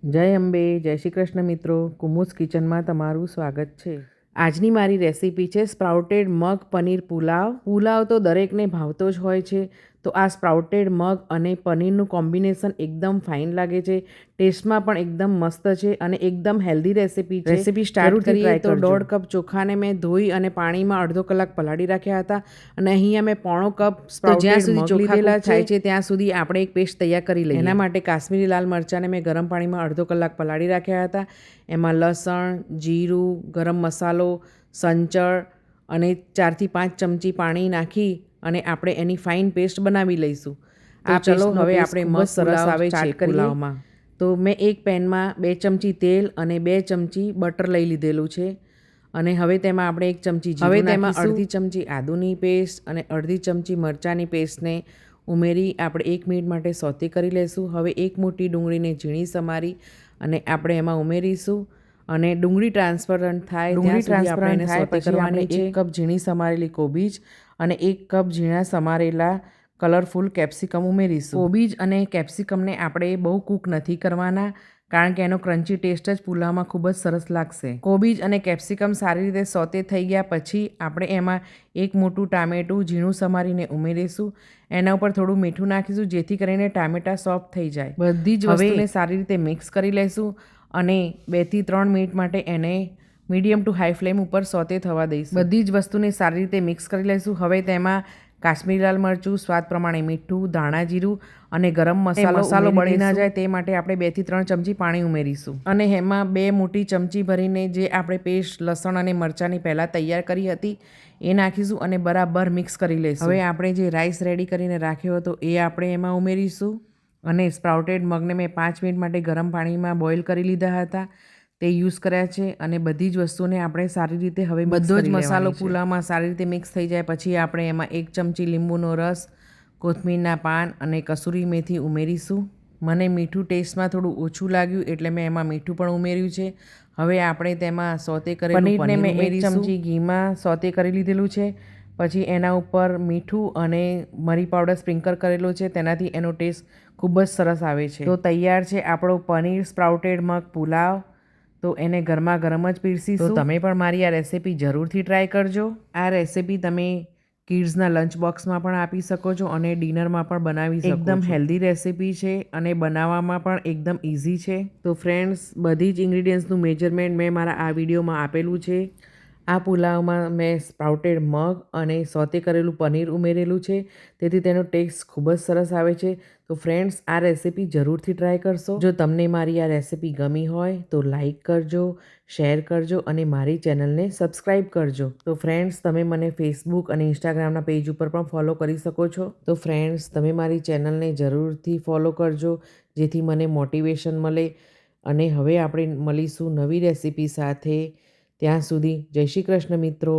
જય અંબે, જય શ્રી કૃષ્ણ મિત્રો. કુમુસ કિચનમાં તમારું સ્વાગત છે. આજની મારી રેસીપી છે સ્પ્રાઉટેડ મગ પનીર પુલાવ. પુલાવ તો દરેકને ભાવતો જ હોય છે, તો આ સ્પ્રાઉટેડ મગ અને પનીરનું કોમ્બિનેશન એકદમ ફાઇન લાગે છે. ટેસ્ટમાં પણ એકદમ મસ્ત છે અને એકદમ હેલ્ધી રેસીપી છે. રેસીપી સ્ટાર્ટ કરીએ તો 1.5 કપ ચોખાને મેં ધોઈ અને પાણીમાં અડધો કલાક પલાળી રાખ્યા હતા અને અહીંયા મેં 1/4 કપ સ્પ્રાઉટેડ મગ લીધેલા છે. ત્યાં સુધી આપણે એક પેસ્ટ તૈયાર કરી લઈએ. એના માટે કાશ્મીરી લાલ મરચાંને મેં ગરમ પાણીમાં અડધો કલાક પલાળી રાખ્યા હતા. એમાં લસણ, જીરું, ગરમ મસાલો, સંચળ અને 4થી 5 ચમચી પાણી નાખી અને આપણે એની ફાઇન પેસ્ટ બનાવી લઈશું. આ ચલો હવે આપણે મસ્ત સરસ આવે છે પુલાવમાં. તો મેં એક પેનમાં 2 ચમચી તેલ અને 2 ચમચી બટર લઈ લીધેલું છે અને હવે તેમાં આપણે 1 ચમચી જીરું નાખીશું. અડધી ચમચી આદુની પેસ્ટ અને અડધી ચમચી મરચાંની પેસ્ટને ઉમેરી આપણે 1 મિનિટ માટે સોતે કરી લઈશું. હવે એક મોટી ડુંગળીને ઝીણી સમારી અને આપણે એમાં ઉમેરીશું અને ડુંગળી ટ્રાન્સપરન્ટ થાય ત્યાં સુધી આપણે એને સોતે કરવાની છે. 1 કપ ઝીણી સમારેલી કોબીજ અને 1 કપ ઝીણા સમારેલા કલરફુલ કેપ્સિકમ ઉમેરીશું. કોબીજ અને કેપ્સિકમને આપણે બહુ કૂક નથી કરવાના, કારણ કે એનો ક્રન્ચી ટેસ્ટ જ પુલાવમાં ખૂબ જ સરસ લાગશે. કોબીજ અને કેપ્સિકમ સારી રીતે સોતે થઈ ગયા પછી આપણે એમાં એક મોટું ટામેટું ઝીણું સમારીને ઉમેરીશું. એના ઉપર થોડું મીઠું નાખીશું જેથી કરીને ટામેટાં સોફ્ટ થઈ જાય. બધી જ વસ્તુને સારી રીતે મિક્સ કરી લઈશું અને 2 થી 3 મિનિટ માટે એને મીડિયમ ટુ હાઈ ફ્લેમ ઉપર સોતે થવા દઈશું. બધી જ વસ્તુને સારી રીતે મિક્સ કરી લઈશું. હવે તેમાં કાશ્મીરી લાલ મરચું, સ્વાદ પ્રમાણે મીઠું, ધાણા જીરું અને ગરમ મસાલો બળી ના જાય તે માટે આપણે 2 થી 3 ચમચી પાણી ઉમેરીશું અને એમાં 2 મોટી ચમચી ભરીને જે આપણે પેસ્ટ લસણ અને મરચાંની પહેલાં તૈયાર કરી હતી એ નાખીશું અને બરાબર મિક્સ કરી લઈશું. હવે આપણે જે રાઈસ રેડી કરીને રાખ્યો હતો એ આપણે એમાં ઉમેરીશું અને સ્પ્રાઉટેડ મગને મેં 5 મિનિટ માટે ગરમ પાણીમાં બોઇલ કરી લીધા હતા, તે યુઝ કર્યા છે અને બધી જ વસ્તુને આપણે સારી રીતે હવે બધો જ મસાલો પુલાવમાં સારી રીતે મિક્સ થઈ જાય પછી આપણે એમાં 1 ચમચી લીંબુનો રસ, કોથમીરના પાન અને કસૂરી મેથી ઉમેરીશું. મને મીઠું ટેસ્ટમાં થોડું ઓછું લાગ્યું એટલે મેં એમાં મીઠું પણ ઉમેર્યું છે. હવે આપણે તેમાં સોતે કરેલું પનીરને મેં 1 ચમચી ઘીમાં સોતે કરી લીધેલું છે. પછી એના ઉપર મીઠું અને મરી પાવડર સ્પ્રિંકલ કરેલો છે, તેનાથી એનો ટેસ્ટ ખૂબ જ સરસ આવે છે. તો તૈયાર છે આપણો પનીર સ્પ્રાઉટેડ મગ પુલાવ. તો એને ગરમા ગરમ જ પીરસીશું. તો તમે પણ મારી આ રેસીપી જરૂરથી ટ્રાય કરજો. આ રેસીપી તમે કિડ્સના લંચ બોક્સમાં પણ આપી શકો છો અને ડિનરમાં પણ બનાવી શકો છો. એકદમ હેલ્ધી રેસીપી છે અને બનાવવામાં પણ એકદમ ઇઝી છે. તો ફ્રેન્ડ્સ, બધી જ ઇન્ગ્રીડિયન્ટ્સનું મેજરમેન્ટ મેં મારા આ વિડીયોમાં આપેલું છે. આ પુલાવમાં મેં સ્પ્રાઉટેડ મગ અને સોતે કરેલું પનીર ઉમેરેલું છે, તેથી તેનો ટેસ્ટ ખૂબ જ સરસ આવે છે. તો ફ્રેન્ડ્સ, આ રેસીપી જરૂરથી ટ્રાય કરશો. જો તમને મારી આ રેસીપી ગમી હોય તો લાઈક કરજો, શેર કરજો અને મારી ચેનલને સબસ્ક્રાઈબ કરજો. તો ફ્રેન્ડ્સ, તમે મને ફેસબુક અને ઇન્સ્ટાગ્રામના પેજ ઉપર પણ ફોલો કરી શકો છો. તો ફ્રેન્ડ્સ, તમે મારી ચેનલને જરૂરથી ફોલો કરજો જેથી મને મોટિવેશન મળે. અને હવે આપણે મળીશું નવી રેસીપી સાથે. ત્યાં સુધી જય શ્રી કૃષ્ણ મિત્રો.